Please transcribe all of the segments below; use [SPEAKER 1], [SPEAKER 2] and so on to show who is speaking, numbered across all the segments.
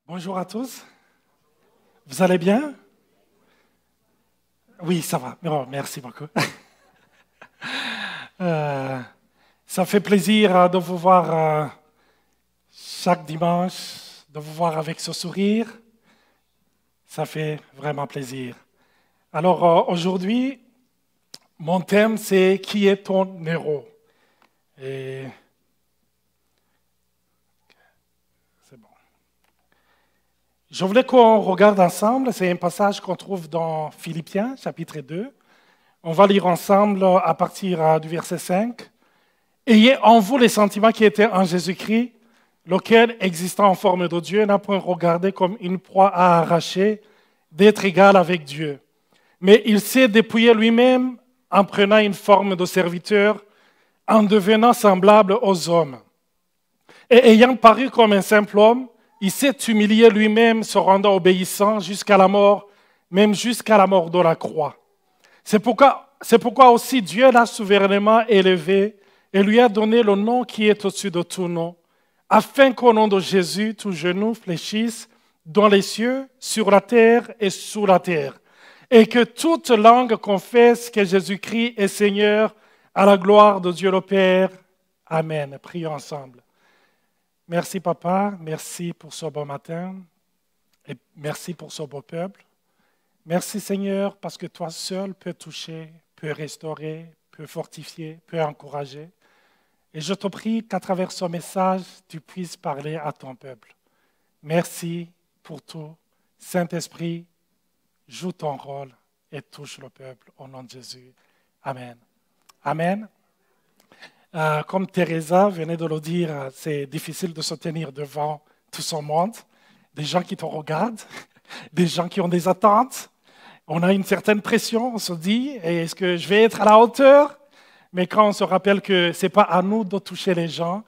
[SPEAKER 1] Bonjour à tous. Vous allez bien? Oui, ça va. Oh, merci beaucoup. Euh, Ça fait plaisir de vous voir chaque dimanche, de vous voir avec ce sourire. Ça fait vraiment plaisir. Alors aujourd'hui, mon thème c'est qui est ton héros? Et c'est bon. Je voulais qu'on regarde ensemble, c'est un passage qu'on trouve dans Philippiens, chapitre 2. On va lire ensemble à partir du verset 5. Ayez en vous les sentiments qui étaient en Jésus-Christ, lequel, existant en forme de Dieu, n'a point regardé comme une proie à arracher d'être égal avec Dieu. Mais il s'est dépouillé lui-même en prenant une forme de serviteur, en devenant semblable aux hommes. Et ayant paru comme un simple homme, il s'est humilié lui-même, se rendant obéissant jusqu'à la mort, même jusqu'à la mort de la croix. C'est pourquoi aussi Dieu l'a souverainement élevé et lui a donné le nom qui est au-dessus de tout nom, afin qu'au nom de Jésus, tout genou fléchisse dans les cieux, sur la terre et sous la terre, et que toute langue confesse que Jésus-Christ est Seigneur, à la gloire de Dieu le Père. Amen. Prions ensemble. Merci papa, merci pour ce beau matin et merci pour ce beau peuple. Merci Seigneur parce que toi seul peux toucher, peux restaurer, peux fortifier, peux encourager. Et je te prie qu'à travers ce message, tu puisses parler à ton peuple. Merci pour tout. Saint-Esprit, joue ton rôle et touche le peuple au nom de Jésus. Amen. Amen. Comme Teresa venait de le dire, c'est difficile de se tenir devant tout ce monde, des gens qui te regardent, des gens qui ont des attentes. On a une certaine pression, on se dit, est-ce que je vais être à la hauteur? Mais quand on se rappelle que ce n'est pas à nous de toucher les gens,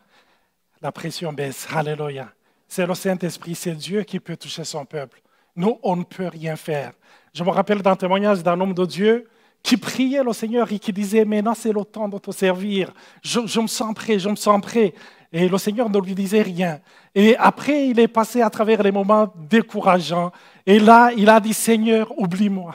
[SPEAKER 1] la pression baisse. Alléluia. C'est le Saint-Esprit, c'est Dieu qui peut toucher son peuple. Nous, on ne peut rien faire. Je me rappelle d'un témoignage d'un homme de Dieu qui priait le Seigneur et qui disait, maintenant c'est le temps de te servir. Je me sens prêt, je me sens prêt. Et le Seigneur ne lui disait rien. Et après, il est passé à travers les moments décourageants. Et là, il a dit, Seigneur, oublie-moi.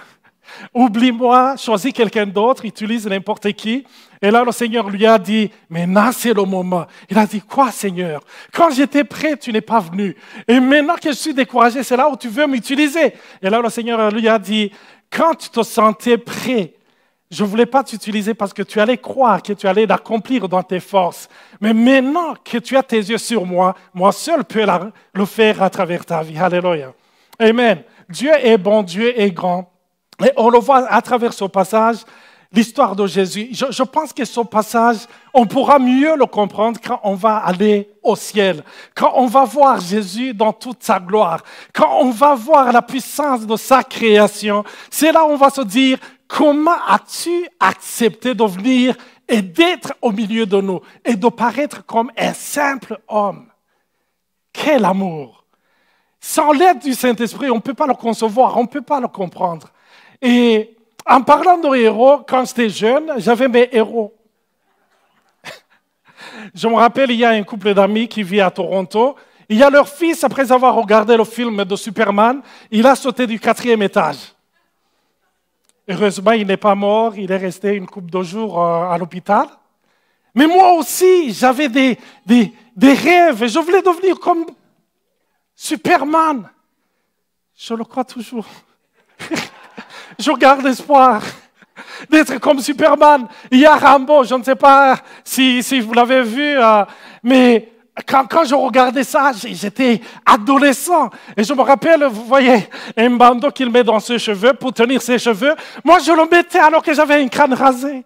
[SPEAKER 1] Oublie-moi, choisis quelqu'un d'autre, utilise n'importe qui. Et là, le Seigneur lui a dit, maintenant c'est le moment. Il a dit, quoi Seigneur? Quand j'étais prêt, tu n'es pas venu. Et maintenant que je suis découragé, c'est là où tu veux m'utiliser. Et là, le Seigneur lui a dit, quand tu te sentais prêt, je ne voulais pas t'utiliser parce que tu allais croire que tu allais l'accomplir dans tes forces. Mais maintenant que tu as tes yeux sur moi, moi seul peux le faire à travers ta vie. Alléluia. Amen. Dieu est bon, Dieu est grand. Et on le voit à travers ce passage, l'histoire de Jésus. Je pense que ce passage, on pourra mieux le comprendre quand on va aller au ciel, quand on va voir Jésus dans toute sa gloire, quand on va voir la puissance de sa création. C'est là où on va se dire, comment as-tu accepté de venir et d'être au milieu de nous et de paraître comme un simple homme? Quel amour! Sans l'aide du Saint-Esprit, on ne peut pas le concevoir, on ne peut pas le comprendre. Et en parlant de héros, quand j'étais jeune, j'avais mes héros. Je me rappelle, il y a un couple d'amis qui vit à Toronto. Il y a leur fils, après avoir regardé le film de Superman, il a sauté du 4e étage. Heureusement, il n'est pas mort, il est resté une couple de jours à l'hôpital. Mais moi aussi, j'avais des rêves et je voulais devenir comme Superman. Je le crois toujours. Je garde espoir d'être comme Superman. Il y a Rambo, je ne sais pas si vous l'avez vu, mais quand je regardais ça, j'étais adolescent. Et je me rappelle, vous voyez, un bandeau qu'il met dans ses cheveux pour tenir ses cheveux. Moi, je le mettais alors que j'avais un crâne rasé.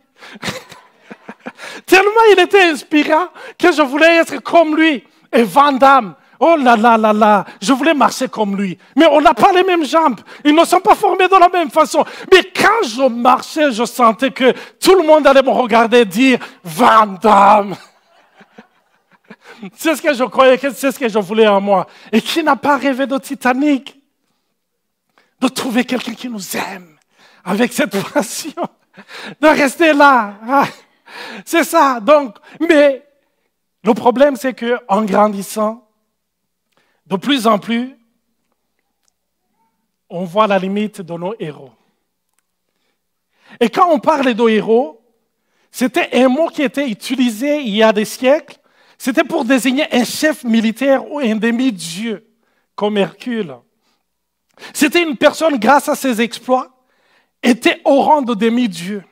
[SPEAKER 1] Tellement il était inspirant que je voulais être comme lui. Et Van Damme. Oh là là là là, je voulais marcher comme lui. Mais on n'a pas les mêmes jambes. Ils ne sont pas formés de la même façon. Mais quand je marchais, je sentais que tout le monde allait me regarder et dire « Van Damme !» C'est ce que je croyais, c'est ce que je voulais en moi. Et qui n'a pas rêvé de Titanic? De trouver quelqu'un qui nous aime avec cette passion. De rester là. C'est ça. Donc, mais le problème, c'est qu'en grandissant, de plus en plus, on voit la limite de nos héros. Et quand on parle de héros, c'était un mot qui était utilisé il y a des siècles. C'était pour désigner un chef militaire ou un demi-dieu, comme Hercule. C'était une personne, grâce à ses exploits, était au rang de demi-dieu.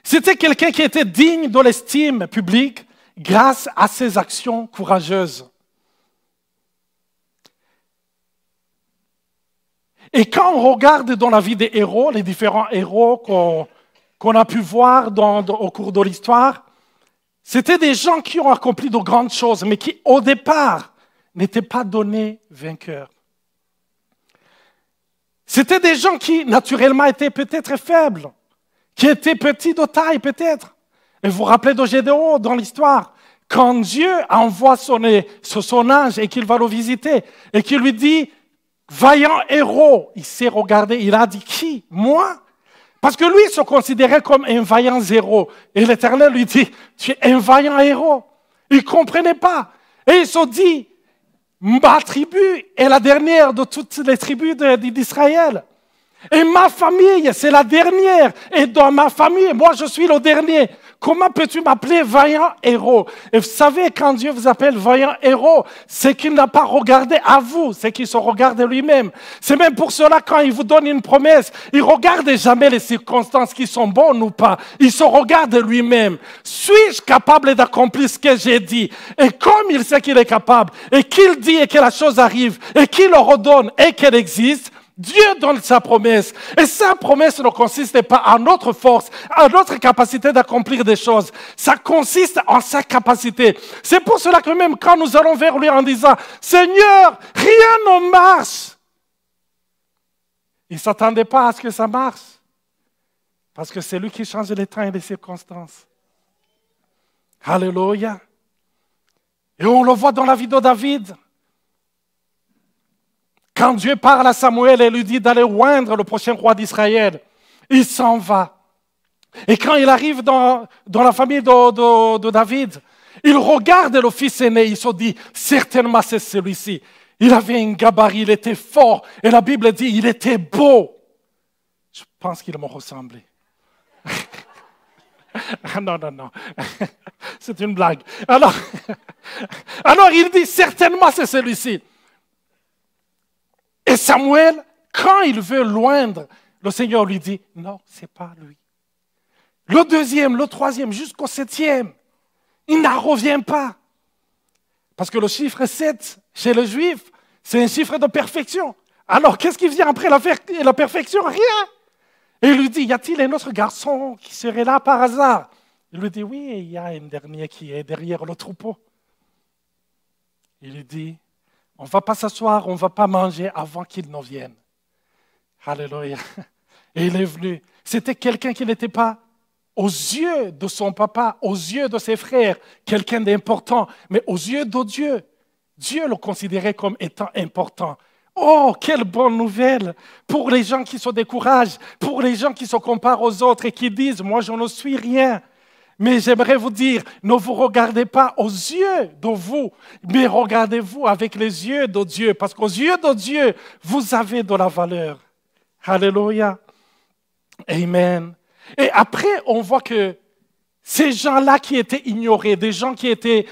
[SPEAKER 1] C'était quelqu'un qui était digne de l'estime publique grâce à ses actions courageuses. Et quand on regarde dans la vie des héros, les différents héros qu'on a pu voir au cours de l'histoire, c'était des gens qui ont accompli de grandes choses, mais qui, au départ, n'étaient pas donnés vainqueurs. C'était des gens qui, naturellement, étaient peut-être faibles, qui étaient petits de taille, peut-être. Et vous vous rappelez de Gédéon dans l'histoire, quand Dieu envoie son ange et qu'il va le visiter, et qu'il lui dit, vaillant héros, il s'est regardé, il a dit, qui? Moi? Parce que lui se considérait comme un vaillant héros. Et l'Éternel lui dit, tu es un vaillant héros. Il ne comprenait pas. Et il se dit, ma tribu est la dernière de toutes les tribus d'Israël. Et ma famille, c'est la dernière. Et dans ma famille, moi, je suis le dernier. Comment peux-tu m'appeler vaillant héros? Et vous savez, quand Dieu vous appelle vaillant héros, c'est qu'il n'a pas regardé à vous, c'est qu'il se regarde lui-même. C'est même pour cela, quand il vous donne une promesse, il ne regarde jamais les circonstances qui sont bonnes ou pas. Il se regarde lui-même. Suis-je capable d'accomplir ce que j'ai dit? Et comme il sait qu'il est capable, et qu'il dit et que la chose arrive, et qu'il le redonne et qu'elle existe, Dieu donne sa promesse. Et sa promesse ne consiste pas en notre force, en notre capacité d'accomplir des choses. Ça consiste en sa capacité. C'est pour cela que même quand nous allons vers lui en disant « Seigneur, rien ne marche », il ne s'attendait pas à ce que ça marche. Parce que c'est lui qui change les temps et les circonstances. Alléluia. Et on le voit dans la vie de David. Quand Dieu parle à Samuel et lui dit d'aller oindre le prochain roi d'Israël, il s'en va. Et quand il arrive dans la famille de David, il regarde le fils aîné, il se dit, certainement c'est celui-ci. Il avait un gabarit, il était fort. Et la Bible dit, il était beau. Je pense qu'il me ressemblait. Non. C'est une blague. Alors il dit, certainement c'est celui-ci. Et Samuel, quand il veut loindre, le Seigneur lui dit, non, ce n'est pas lui. Le deuxième, le troisième, jusqu'au septième, il n'en revient pas. Parce que le chiffre 7, chez les Juifs, c'est un chiffre de perfection. Alors, qu'est-ce qui vient après la perfection? Rien. Et il lui dit, y a-t-il un autre garçon qui serait là par hasard? Il lui dit, oui, il y a un dernier qui est derrière le troupeau. Il lui dit, on ne va pas s'asseoir, on ne va pas manger avant qu'il ne vienne. Alléluia. Et il est venu. C'était quelqu'un qui n'était pas, aux yeux de son papa, aux yeux de ses frères, quelqu'un d'important, mais aux yeux de Dieu. Dieu le considérait comme étant important. Oh, quelle bonne nouvelle pour les gens qui se découragent, pour les gens qui se comparent aux autres et qui disent, moi je ne suis rien. Mais j'aimerais vous dire, ne vous regardez pas aux yeux de vous, mais regardez-vous avec les yeux de Dieu, parce qu'aux yeux de Dieu, vous avez de la valeur. Alléluia. Amen. Et après, on voit que ces gens-là qui étaient ignorés, des gens qui étaient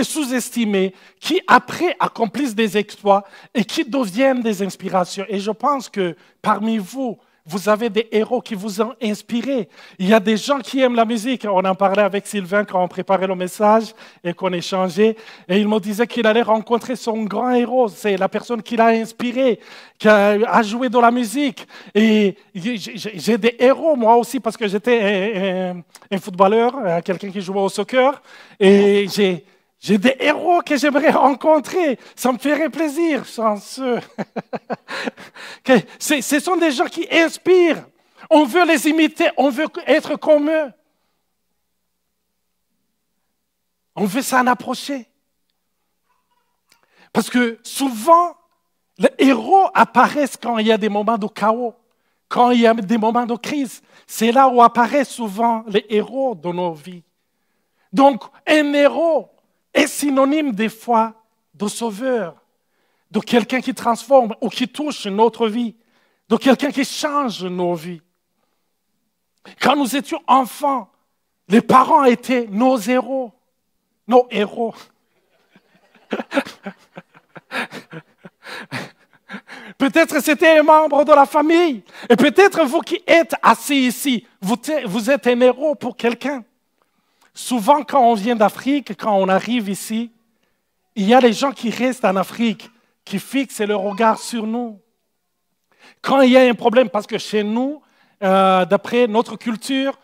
[SPEAKER 1] sous-estimés, qui après accomplissent des exploits et qui deviennent des inspirations. Et je pense que parmi vous, vous avez des héros qui vous ont inspiré. Il y a des gens qui aiment la musique. On en parlait avec Sylvain quand on préparait le message et qu'on échangeait. Et il me disait qu'il allait rencontrer son grand héros. C'est la personne qui l'a inspiré, qui a joué de la musique. Et j'ai des héros, moi aussi, parce que j'étais un footballeur, quelqu'un qui jouait au soccer. Et j'ai des héros que j'aimerais rencontrer. Ça me ferait plaisir, chanceux. Ce sont des gens qui inspirent. On veut les imiter, on veut être comme eux. On veut s'en approcher. Parce que souvent, les héros apparaissent quand il y a des moments de chaos, quand il y a des moments de crise. C'est là où apparaissent souvent les héros de nos vies. Donc, un héros est synonyme des fois de sauveur, de quelqu'un qui transforme ou qui touche notre vie, de quelqu'un qui change nos vies. Quand nous étions enfants, les parents étaient nos héros. Nos héros. Peut-être c'était un membre de la famille. Et peut-être vous qui êtes assis ici, vous êtes un héros pour quelqu'un. Souvent, quand on vient d'Afrique, quand on arrive ici, il y a des gens qui restent en Afrique, qui fixent leur regard sur nous. Quand il y a un problème, parce que chez nous, d'après notre culture,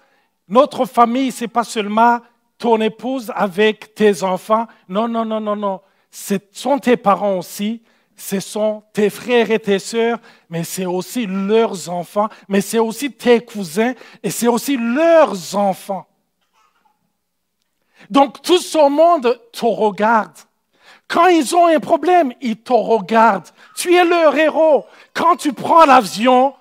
[SPEAKER 1] notre famille, ce n'est pas seulement ton épouse avec tes enfants. Non, non, non, non, non. Ce sont tes parents aussi. Ce sont tes frères et tes sœurs, mais c'est aussi leurs enfants, mais c'est aussi tes cousins et c'est aussi leurs enfants. Donc tout ce monde te regarde. Quand ils ont un problème, ils te regardent. Tu es leur héros. Quand tu prends l'avion,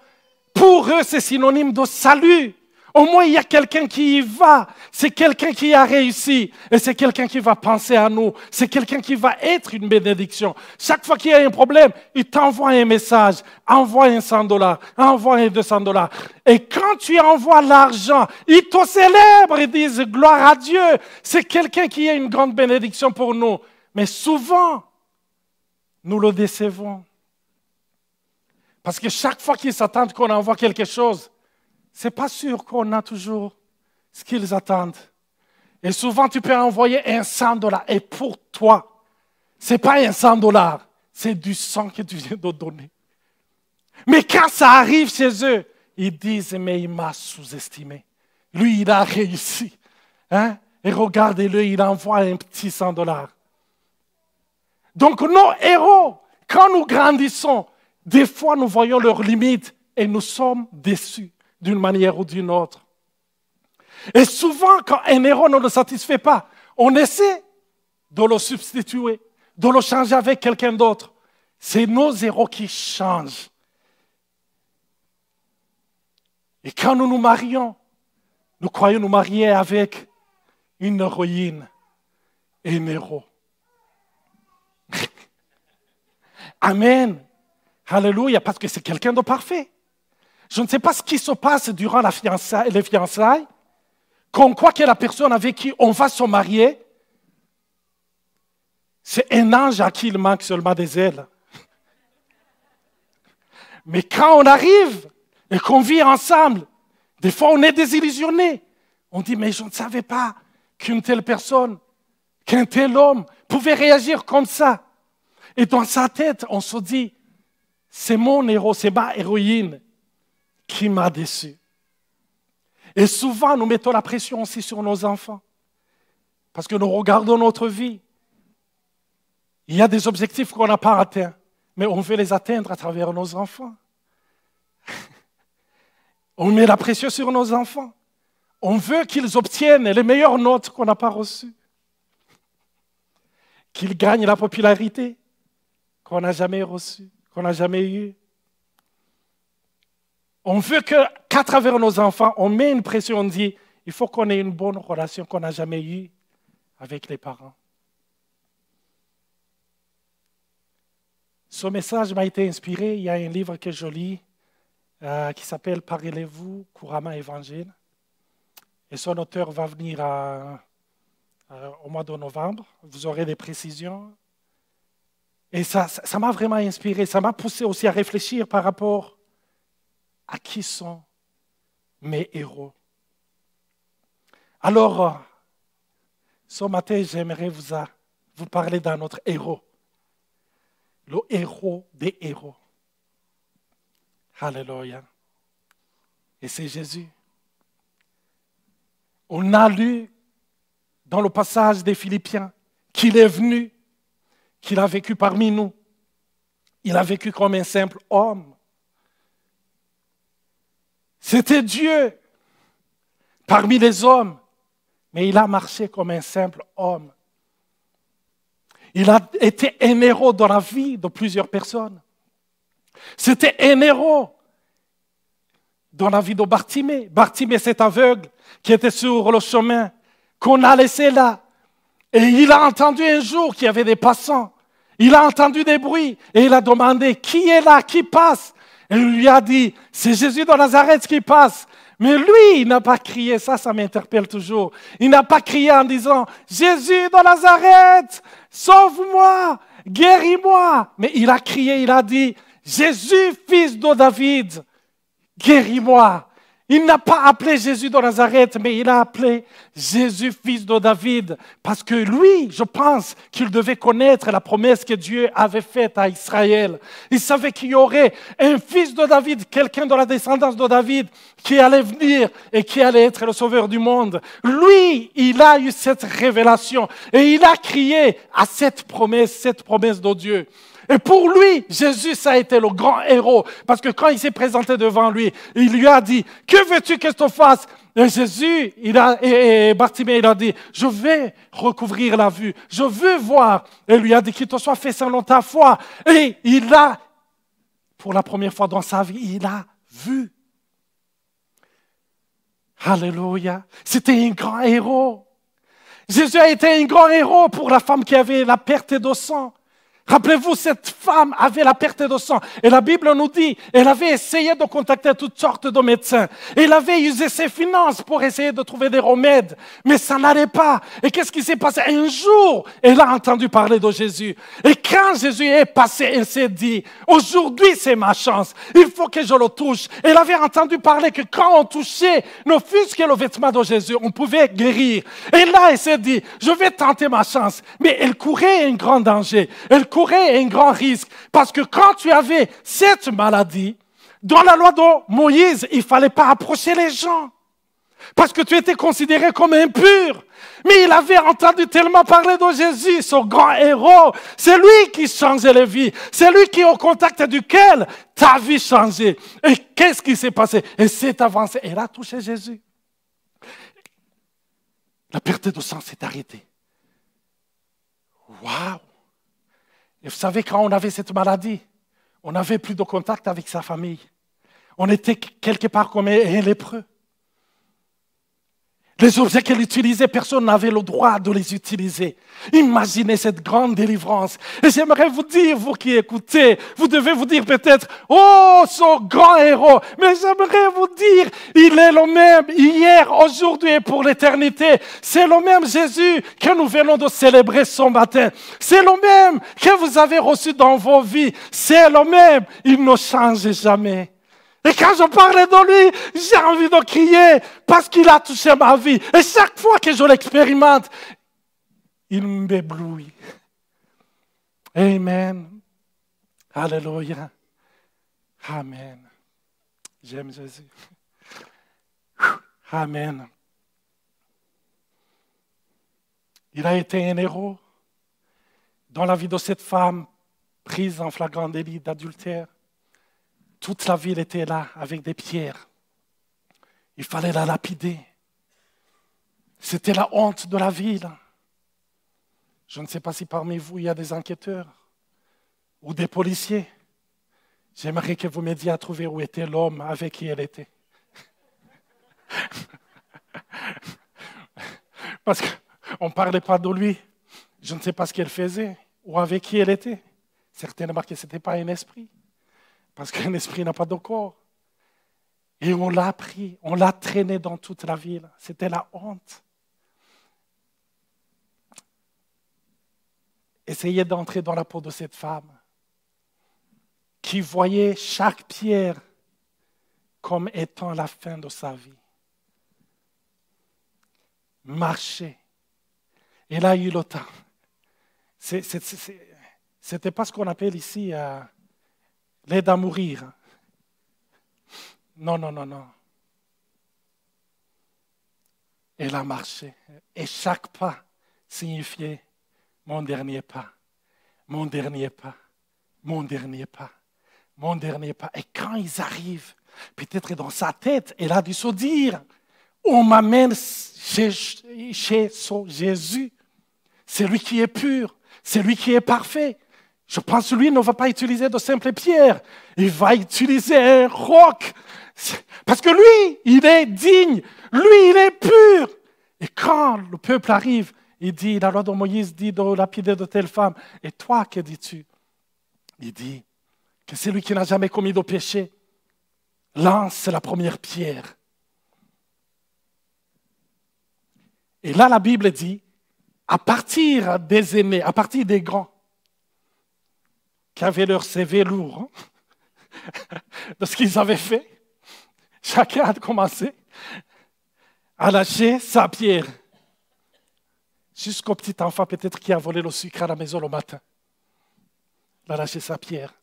[SPEAKER 1] pour eux, c'est synonyme de salut. Au moins, il y a quelqu'un qui y va. C'est quelqu'un qui a réussi. Et c'est quelqu'un qui va penser à nous. C'est quelqu'un qui va être une bénédiction. Chaque fois qu'il y a un problème, il t'envoie un message. Envoie un $100. Envoie un $200. Et quand tu envoies l'argent, ils te célèbrent. Ils disent gloire à Dieu. C'est quelqu'un qui est une grande bénédiction pour nous. Mais souvent, nous le décevons. Parce que chaque fois qu'ils s'attendent qu'on envoie quelque chose, ce n'est pas sûr qu'on a toujours ce qu'ils attendent. Et souvent, tu peux envoyer un $100. Et pour toi, ce n'est pas un $100, c'est du sang que tu viens de donner. Mais quand ça arrive chez eux, ils disent, mais il m'a sous-estimé. Lui, il a réussi. Hein? Et regardez-le, il envoie un petit $100. Donc, nos héros, quand nous grandissons, des fois, nous voyons leurs limites et nous sommes déçus d'une manière ou d'une autre. Et souvent, quand un héros ne le satisfait pas, on essaie de le substituer, de le changer avec quelqu'un d'autre. C'est nos héros qui changent. Et quand nous nous marions, nous croyons nous marier avec une héroïne et un héros. Amen. Alléluia, parce que c'est quelqu'un de parfait. Je ne sais pas ce qui se passe durant les fiançailles, qu'on croit que la personne avec qui on va se marier, c'est un ange à qui il manque seulement des ailes. Mais quand on arrive et qu'on vit ensemble, des fois on est désillusionné. On dit, mais je ne savais pas qu'une telle personne, qu'un tel homme pouvait réagir comme ça. Et dans sa tête, on se dit, c'est mon héros, c'est ma héroïne qui m'a déçu. Et souvent, nous mettons la pression aussi sur nos enfants. Parce que nous regardons notre vie. Il y a des objectifs qu'on n'a pas atteints, mais on veut les atteindre à travers nos enfants. On met la pression sur nos enfants. On veut qu'ils obtiennent les meilleures notes qu'on n'a pas reçues. Qu'ils gagnent la popularité qu'on n'a jamais reçue, qu'on n'a jamais eue. On veut qu'à travers nos enfants, on met une pression, on dit, il faut qu'on ait une bonne relation qu'on n'a jamais eue avec les parents. Ce message m'a été inspiré, il y a un livre que je lis qui s'appelle « Parlez-vous couramment évangile ». Et son auteur va venir au mois de novembre. Vous aurez des précisions. Et ça m'a vraiment inspiré, ça m'a poussé aussi à réfléchir par rapport à qui sont mes héros. Alors, ce matin, j'aimerais vous parler d'un autre héros. Le héros des héros. Alléluia. Et c'est Jésus. On a lu dans le passage des Philippiens qu'il est venu, qu'il a vécu parmi nous. Il a vécu comme un simple homme. C'était Dieu parmi les hommes, mais il a marché comme un simple homme. Il a été un héros dans la vie de plusieurs personnes. C'était un héros dans la vie de Bartimée. Bartimée, cet aveugle qui était sur le chemin, qu'on a laissé là. Et il a entendu un jour qu'il y avait des passants. Il a entendu des bruits et il a demandé, qui est là, qui passe? Et il lui a dit, c'est Jésus de Nazareth qui passe. Mais lui, il n'a pas crié, ça m'interpelle toujours. Il n'a pas crié en disant, Jésus de Nazareth, sauve-moi, guéris-moi. Mais il a crié, il a dit, Jésus, fils de David, guéris-moi. Il n'a pas appelé Jésus de Nazareth, mais il a appelé Jésus, fils de David, parce que lui, je pense qu'il devait connaître la promesse que Dieu avait faite à Israël. Il savait qu'il y aurait un fils de David, quelqu'un de la descendance de David, qui allait venir et qui allait être le sauveur du monde. Lui, il a eu cette révélation et il a crié à cette promesse de Dieu. Et pour lui, Jésus, ça a été le grand héros. Parce que quand il s'est présenté devant lui, il lui a dit, que veux-tu que je te fasse? Et Jésus, et Bartimée, il a dit, je vais recouvrir la vue. Je veux voir. Et il lui a dit, qu'il te soit fait selon ta foi. Et il a, pour la première fois dans sa vie, il a vu. Alléluia. C'était un grand héros. Jésus a été un grand héros pour la femme qui avait la perte de sang. Rappelez-vous, cette femme avait la perte de sang. Et la Bible nous dit, elle avait essayé de contacter toutes sortes de médecins. Elle avait usé ses finances pour essayer de trouver des remèdes. Mais ça n'allait pas. Et qu'est-ce qui s'est passé? Un jour, elle a entendu parler de Jésus. Et quand Jésus est passé, elle s'est dit, aujourd'hui c'est ma chance. Il faut que je le touche. Elle avait entendu parler que quand on touchait, ne fût-ce que le vêtement de Jésus, on pouvait guérir. Et là, elle s'est dit, je vais tenter ma chance. Mais elle courait un grand danger. Elle courait un grand risque. Parce que quand tu avais cette maladie, dans la loi de Moïse, il ne fallait pas approcher les gens. Parce que tu étais considéré comme impur. Mais il avait entendu tellement parler de Jésus, ce grand héros. C'est lui qui changeait les vies. C'est lui qui, au contact duquel ta vie changeait. Et qu'est-ce qui s'est passé? Elle s'est avancée. Elle a touché Jésus. La perte de sang s'est arrêtée. Waouh! Et vous savez, quand on avait cette maladie, on n'avait plus de contact avec sa famille. On était quelque part comme un lépreux. Les objets qu'elle utilisait, personne n'avait le droit de les utiliser. Imaginez cette grande délivrance. Et j'aimerais vous dire, vous qui écoutez, vous devez vous dire peut-être, oh, ce grand héros. Mais j'aimerais vous dire, il est le même hier, aujourd'hui et pour l'éternité. C'est le même Jésus que nous venons de célébrer ce matin. C'est le même que vous avez reçu dans vos vies. C'est le même. Il ne change jamais. Et quand je parle de lui, j'ai envie de crier parce qu'il a touché ma vie. Et chaque fois que je l'expérimente, il m'éblouit. Amen. Alléluia. Amen. J'aime Jésus. Amen. Il a été un héros dans la vie de cette femme prise en flagrant délit d'adultère. Toute la ville était là avec des pierres. Il fallait la lapider. C'était la honte de la ville. Je ne sais pas si parmi vous, il y a des enquêteurs ou des policiers. J'aimerais que vous m'aidiez à trouver où était l'homme avec qui elle était. Parce qu'on ne parlait pas de lui. Je ne sais pas ce qu'elle faisait ou avec qui elle était. Certainement que ce n'était pas un esprit. Parce qu'un esprit n'a pas de corps. Et on l'a pris, on l'a traîné dans toute la ville. C'était la honte. Essayez d'entrer dans la peau de cette femme qui voyait chaque pierre comme étant la fin de sa vie. Marcher. Elle a eu le temps. C'était pas ce qu'on appelle ici l'aide à mourir. Non. Elle a marché. Et chaque pas signifiait mon dernier pas, mon dernier pas, mon dernier pas, mon dernier pas. Et quand ils arrivent, peut-être dans sa tête, elle a dû se dire, on m'amène chez ce Jésus. C'est lui qui est pur, c'est lui qui est parfait. Je pense que lui ne va pas utiliser de simples pierres. Il va utiliser un roc. Parce que lui, il est digne. Lui, il est pur. Et quand le peuple arrive, Il dit, la loi de Moïse dit de lapider de telle femme. Et toi, que dis-tu? Il dit que celui qui n'a jamais commis de péché lance la première pierre. Et là, la Bible dit, à partir des aînés, à partir des grands, qui avaient leur CV lourd, de ce qu'ils avaient fait, chacun a commencé à lâcher sa pierre. Jusqu'au petit enfant peut-être qui a volé le sucre à la maison le matin. Il a lâché sa pierre.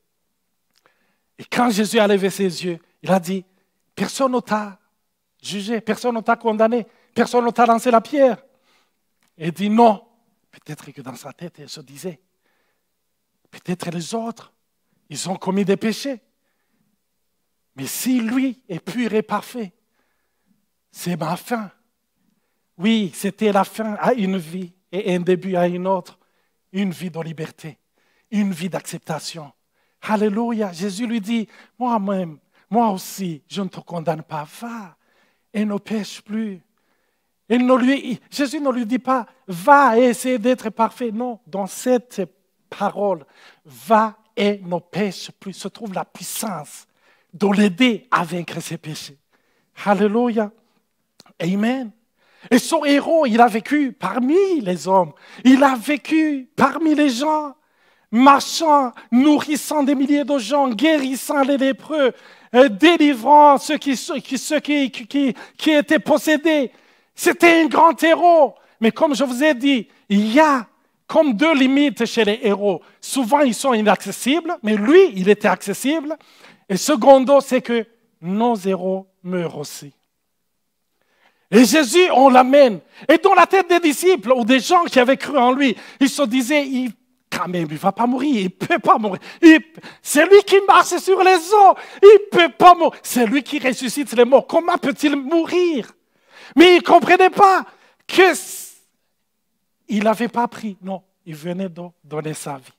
[SPEAKER 1] Et quand Jésus a levé ses yeux, il a dit, personne ne t'a jugé, personne ne t'a condamné, personne ne t'a lancé la pierre. Et il dit non. Peut-être que dans sa tête, il se disait, peut-être les autres, ils ont commis des péchés. Mais si lui est pur et parfait, c'est ma fin. Oui, c'était la fin à une vie et un début à une autre. Une vie de liberté, une vie d'acceptation. Alléluia. Jésus lui dit, moi-même, moi aussi, je ne te condamne pas. Va et ne pêche plus. Jésus ne lui dit pas, va et essaie d'être parfait. Non, dans cette parole, va et ne pêche plus, se trouve la puissance de l'aider à vaincre ses péchés. Alléluia. Amen. Et son héros, il a vécu parmi les hommes. Il a vécu parmi les gens, marchant, nourrissant des milliers de gens, guérissant les lépreux, délivrant ceux qui étaient possédés. C'était un grand héros. Mais comme je vous ai dit, il y a comme deux limites chez les héros. Souvent, ils sont inaccessibles, mais lui, il était accessible. Et secondo, c'est que nos héros meurent aussi. Et Jésus, on l'amène. Et dans la tête des disciples ou des gens qui avaient cru en lui, ils se disaient, quand même, il ne va pas mourir, il ne peut pas mourir. C'est lui qui marche sur les eaux, il ne peut pas mourir. C'est lui qui ressuscite les morts. Comment peut-il mourir? Mais ils ne comprenaient pas qu'il n'avait pas pris. Non, il venait de donner sa vie.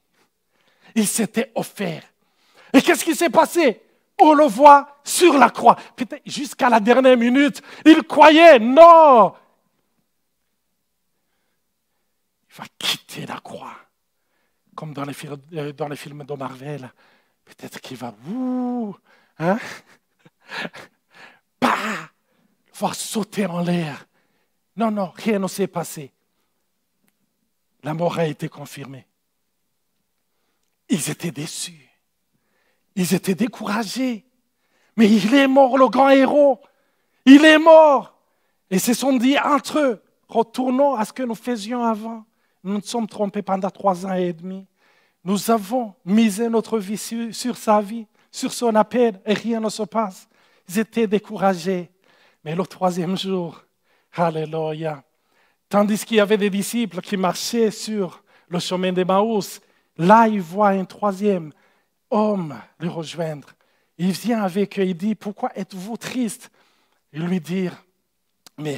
[SPEAKER 1] Il s'était offert. Et qu'est-ce qui s'est passé? On le voit sur la croix. Peut-être jusqu'à la dernière minute, il croyait, non. Il va quitter la croix. Comme dans les films de Marvel. Peut-être qu'il va, hein? Bah, va sauter en l'air. Non, non, rien ne s'est passé. La mort a été confirmée. Ils étaient déçus. Ils étaient découragés. Mais il est mort, le grand héros. Il est mort. Et se sont dit entre eux, retournons à ce que nous faisions avant. Nous nous sommes trompés pendant 3 ans et demi. Nous avons misé notre vie sur sa vie, sur son appel, et rien ne se passe. Ils étaient découragés. Mais le 3e jour, alléluia, tandis qu'il y avait des disciples qui marchaient sur le chemin d'Emmaüs, là, ils voient un 3e homme le rejoindre. Il vient avec eux, il dit, pourquoi êtes-vous triste? Il lui dit, mais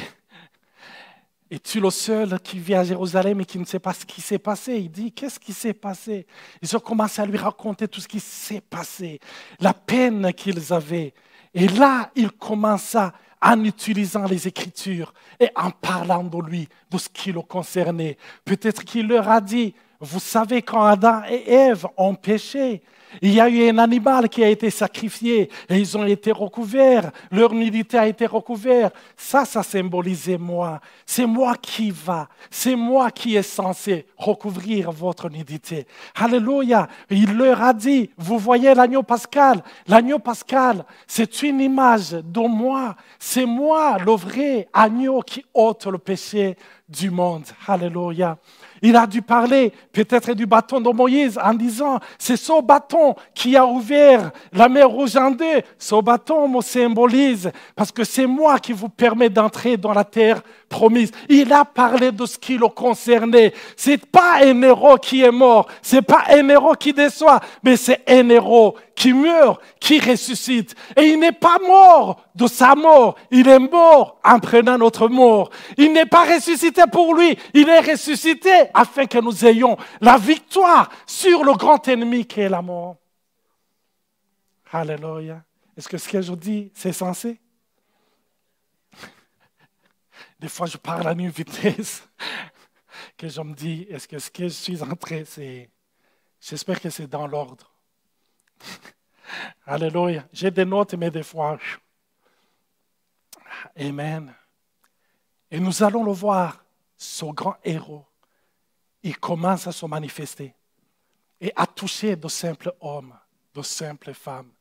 [SPEAKER 1] es-tu le seul qui vit à Jérusalem et qui ne sait pas ce qui s'est passé? Il dit, qu'est-ce qui s'est passé? Ils ont commencé à lui raconter tout ce qui s'est passé, la peine qu'ils avaient. Et là, il commença en utilisant les Écritures et en parlant de lui, de ce qui le concernait. Peut-être qu'il leur a dit, vous savez, quand Adam et Ève ont péché, il y a eu un animal qui a été sacrifié et ils ont été recouverts, leur nudité a été recouverte. Ça symbolisait moi. C'est moi qui va, c'est moi qui est censé recouvrir votre nudité. Alléluia. Il leur a dit, vous voyez l'agneau pascal? L'agneau pascal, c'est une image de moi. C'est moi, le vrai agneau qui ôte le péché du monde. Alléluia. Il a dû parler peut-être du bâton de Moïse en disant, c'est ce bâton qui a ouvert la mer Rouge en deux. Ce bâton me symbolise parce que c'est moi qui vous permet d'entrer dans la terre promise. Il a parlé de ce qui le concernait. C'est pas un héros qui est mort, c'est pas un héros qui déçoit, mais c'est un héros qui meurt, qui ressuscite. Et il n'est pas mort de sa mort, il est mort en prenant notre mort. Il n'est pas ressuscité pour lui, il est ressuscité afin que nous ayons la victoire sur le grand ennemi qui est la mort. Alléluia. Est-ce que ce que je dis, c'est sensé? Des fois, je parle à une vitesse que je me dis, est-ce que ce que je suis entré, j'espère que c'est dans l'ordre. Alléluia. J'ai des notes, mais des fois, Amen. Et nous allons le voir, ce grand héros, il commence à se manifester et à toucher de simples hommes, de simples femmes.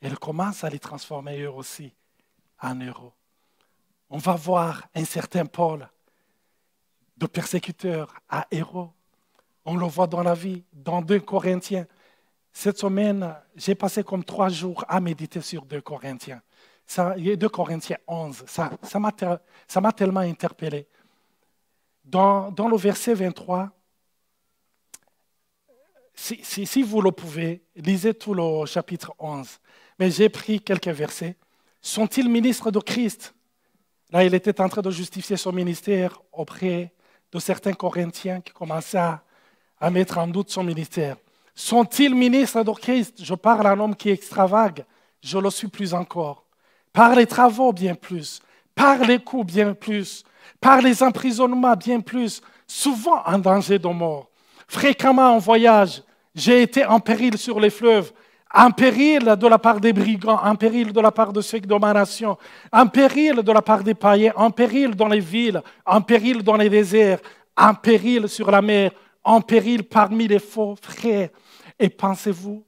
[SPEAKER 1] Et il commence à les transformer eux aussi en héros. On va voir un certain Paul, de persécuteur à héros. On le voit dans la vie, dans 2 Corinthiens. Cette semaine, j'ai passé comme 3 jours à méditer sur 2 Corinthiens. 2 Corinthiens 11, ça m'a tellement interpellé. Dans le verset 23, si vous le pouvez, lisez tout le chapitre 11. Mais j'ai pris quelques versets. Sont-ils ministres de Christ? Là, il était en train de justifier son ministère auprès de certains Corinthiens qui commençaient à mettre en doute son ministère. Sont-ils ministres de Christ? Je parle à un homme qui est extravague. Je le suis plus encore. Par les travaux, bien plus. Par les coups, bien plus. Par les emprisonnements, bien plus. Souvent en danger de mort. Fréquemment en voyage. J'ai été en péril sur les fleuves. En péril de la part des brigands, en péril de la part de ceux de ma nation, en péril de la part des païens, en péril dans les villes, en péril dans les déserts, en péril sur la mer, en péril parmi les faux frères. Et pensez-vous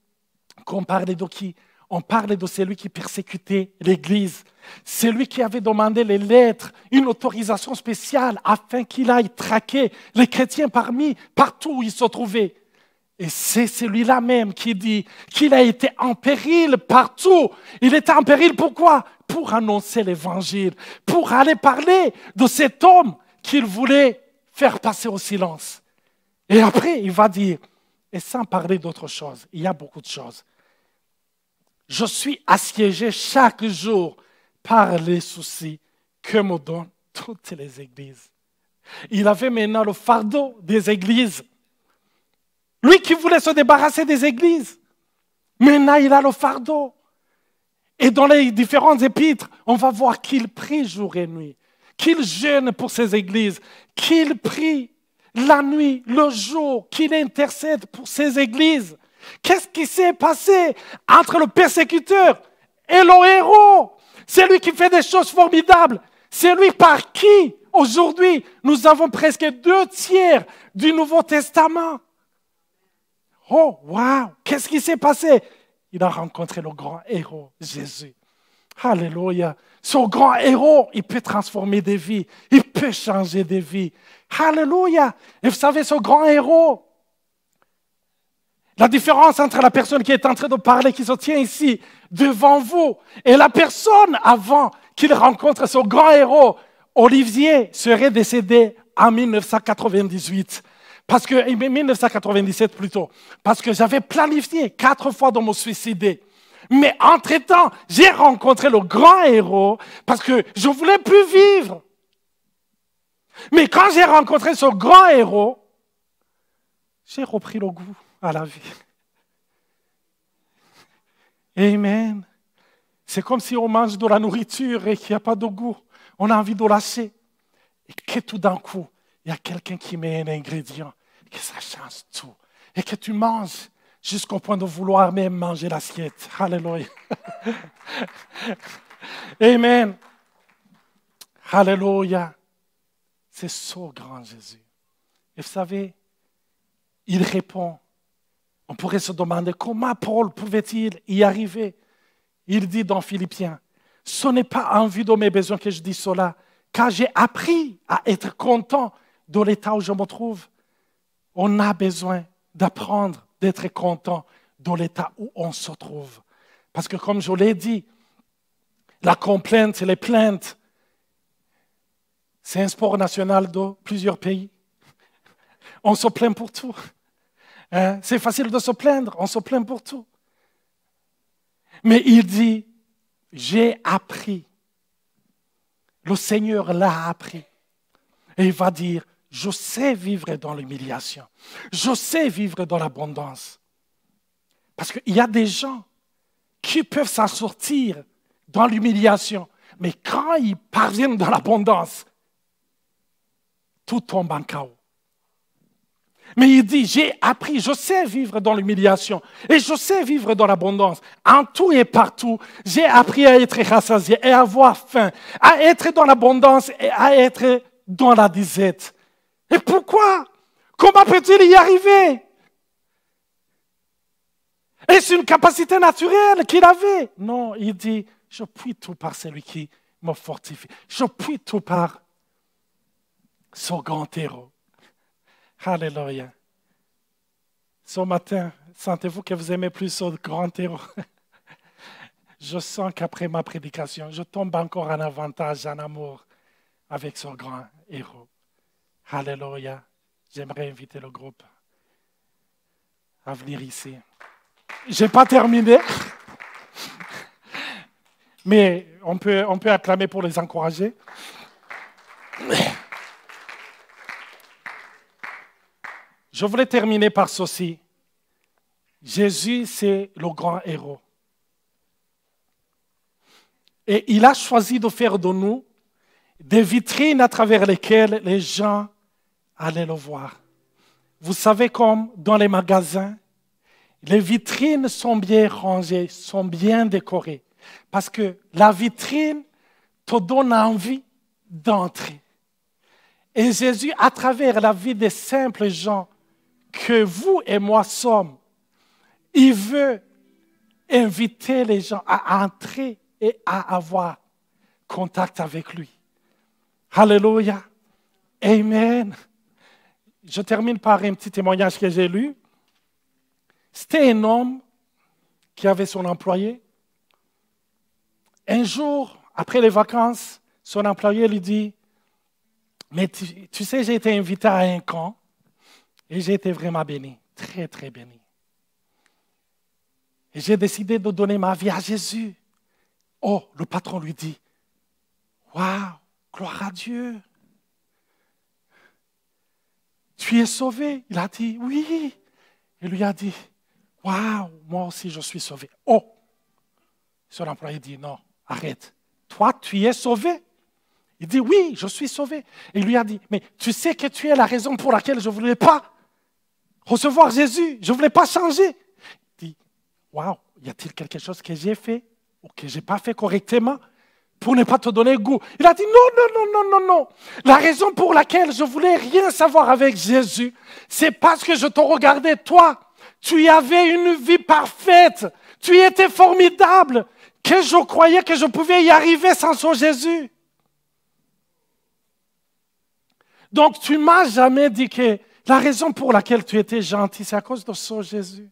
[SPEAKER 1] qu'on parlait de qui? On parlait de celui qui persécutait l'Église, celui qui avait demandé les lettres, une autorisation spéciale afin qu'il aille traquer les chrétiens partout où ils se trouvaient. Et c'est celui-là même qui dit qu'il a été en péril partout. Il était en péril pourquoi? Pour annoncer l'évangile, pour aller parler de cet homme qu'il voulait faire passer au silence. Et après, il va dire, et sans parler d'autre chose, il y a beaucoup de choses. Je suis assiégé chaque jour par les soucis que me donnent toutes les églises. Il avait maintenant le fardeau des églises. Lui qui voulait se débarrasser des églises, maintenant il a le fardeau. Et dans les différentes épîtres, on va voir qu'il prie jour et nuit, qu'il jeûne pour ces églises, qu'il prie la nuit, le jour, qu'il intercède pour ces églises. Qu'est-ce qui s'est passé entre le persécuteur et le héros? C'est lui qui fait des choses formidables. C'est lui par qui, aujourd'hui, nous avons presque 2/3 du Nouveau Testament. Oh, wow! Qu'est-ce qui s'est passé? Il a rencontré le grand héros, Jésus. Alléluia! Ce grand héros, il peut transformer des vies. Il peut changer des vies. Alléluia! Et vous savez, ce grand héros, la différence entre la personne qui est en train de parler, qui se tient ici, devant vous, et la personne avant qu'il rencontre ce grand héros, Olivier serait décédé en 1998. Parce que, 1997 plutôt, parce que j'avais planifié 4 fois de me suicider. Mais entre-temps, j'ai rencontré le grand héros parce que je ne voulais plus vivre. Mais quand j'ai rencontré ce grand héros, j'ai repris le goût à la vie. Amen. C'est comme si on mange de la nourriture et qu'il n'y a pas de goût. On a envie de lâcher. Et que tout d'un coup, il y a quelqu'un qui met un ingrédient, que ça change tout. Et que tu manges jusqu'au point de vouloir même manger l'assiette. Alléluia. Amen. Alléluia. C'est ce grand Jésus. Et vous savez, il répond. On pourrait se demander comment Paul pouvait-il y arriver. Il dit dans Philippiens, ce n'est pas en vue de mes besoins que je dis cela, car j'ai appris à être content de l'état où je me trouve. On a besoin d'apprendre d'être content de l'état où on se trouve. Parce que comme je l'ai dit, la complainte et les plaintes, c'est un sport national de plusieurs pays. On se plaint pour tout. C'est facile de se plaindre, on se plaint pour tout. Mais il dit, j'ai appris. Le Seigneur l'a appris. Et il va dire, je sais vivre dans l'humiliation. Je sais vivre dans l'abondance. Parce qu'il y a des gens qui peuvent s'en sortir dans l'humiliation. Mais quand ils parviennent dans l'abondance, tout tombe en chaos. Mais il dit, j'ai appris, je sais vivre dans l'humiliation et je sais vivre dans l'abondance. En tout et partout, j'ai appris à être rassasié et à avoir faim, à être dans l'abondance et à être dans la disette. Et pourquoi? Comment peut-il y arriver? Est-ce une capacité naturelle qu'il avait? Non, il dit, je puis tout par celui qui me fortifie. Je puis tout par son grand héros. Alléluia. Ce matin, sentez-vous que vous aimez plus ce grand héros? Je sens qu'après ma prédication, je tombe encore en avantage, en amour avec ce grand héros. Alléluia. J'aimerais inviter le groupe à venir ici. Je n'ai pas terminé, mais on peut acclamer pour les encourager. Je voulais terminer par ceci. Jésus, c'est le grand héros. Et il a choisi de faire de nous des vitrines à travers lesquelles les gens allaient le voir. Vous savez, comme dans les magasins, les vitrines sont bien rangées, sont bien décorées. Parce que la vitrine te donne envie d'entrer. Et Jésus, à travers la vie des simples gens que vous et moi sommes, il veut inviter les gens à entrer et à avoir contact avec lui. Alléluia. Amen. Je termine par un petit témoignage que j'ai lu. C'était un homme qui avait son employé. Un jour, après les vacances, son employé lui dit, « Mais tu sais, j'ai été invité à un camp et j'ai été vraiment béni, très, très béni. Et j'ai décidé de donner ma vie à Jésus. » Oh, le patron lui dit, « Waouh, gloire à Dieu. Tu es sauvé. » Il a dit, « Oui. » Il lui a dit, « Waouh, moi aussi je suis sauvé. » Oh, son employé dit, « Non, arrête. Toi, tu es sauvé. » Il dit, « Oui, je suis sauvé. » Il lui a dit, « Mais tu sais que tu es la raison pour laquelle je ne voulais pas recevoir Jésus. Je ne voulais pas changer. » Il dit, « Waouh, y a-t-il quelque chose que j'ai fait ou que je n'ai pas fait correctement pour ne pas te donner goût? » Il a dit, non. La raison pour laquelle je ne voulais rien savoir avec Jésus, c'est parce que je te regardais, toi. Tu avais une vie parfaite. Tu étais formidable. Que je croyais que je pouvais y arriver sans son Jésus. Donc, tu ne m'as jamais dit que la raison pour laquelle tu étais gentil, c'est à cause de son Jésus.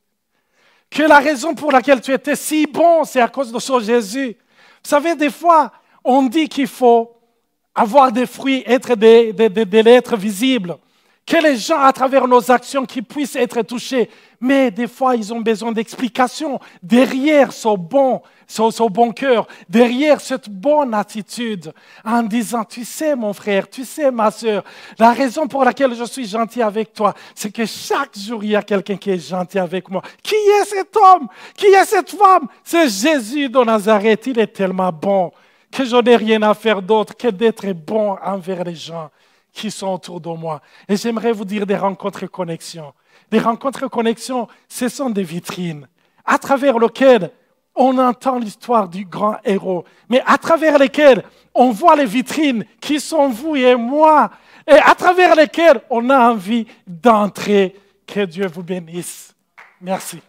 [SPEAKER 1] Que la raison pour laquelle tu étais si bon, c'est à cause de son Jésus. Vous savez, des fois, on dit qu'il faut avoir des fruits, être des lettres visibles. Que les gens, à travers nos actions, qui puissent être touchés. Mais des fois, ils ont besoin d'explications. Derrière ce bon cœur, derrière cette bonne attitude, en disant, tu sais mon frère, tu sais ma sœur, la raison pour laquelle je suis gentil avec toi, c'est que chaque jour, il y a quelqu'un qui est gentil avec moi. Qui est cet homme? Qui est cette femme? C'est Jésus de Nazareth. Il est tellement bon que je n'ai rien à faire d'autre que d'être bon envers les gens qui sont autour de moi. Et j'aimerais vous dire des rencontres et connexions. Des rencontres et connexions, ce sont des vitrines à travers lesquelles on entend l'histoire du grand héros, mais à travers lesquelles on voit les vitrines qui sont vous et moi, et à travers lesquelles on a envie d'entrer. Que Dieu vous bénisse. Merci.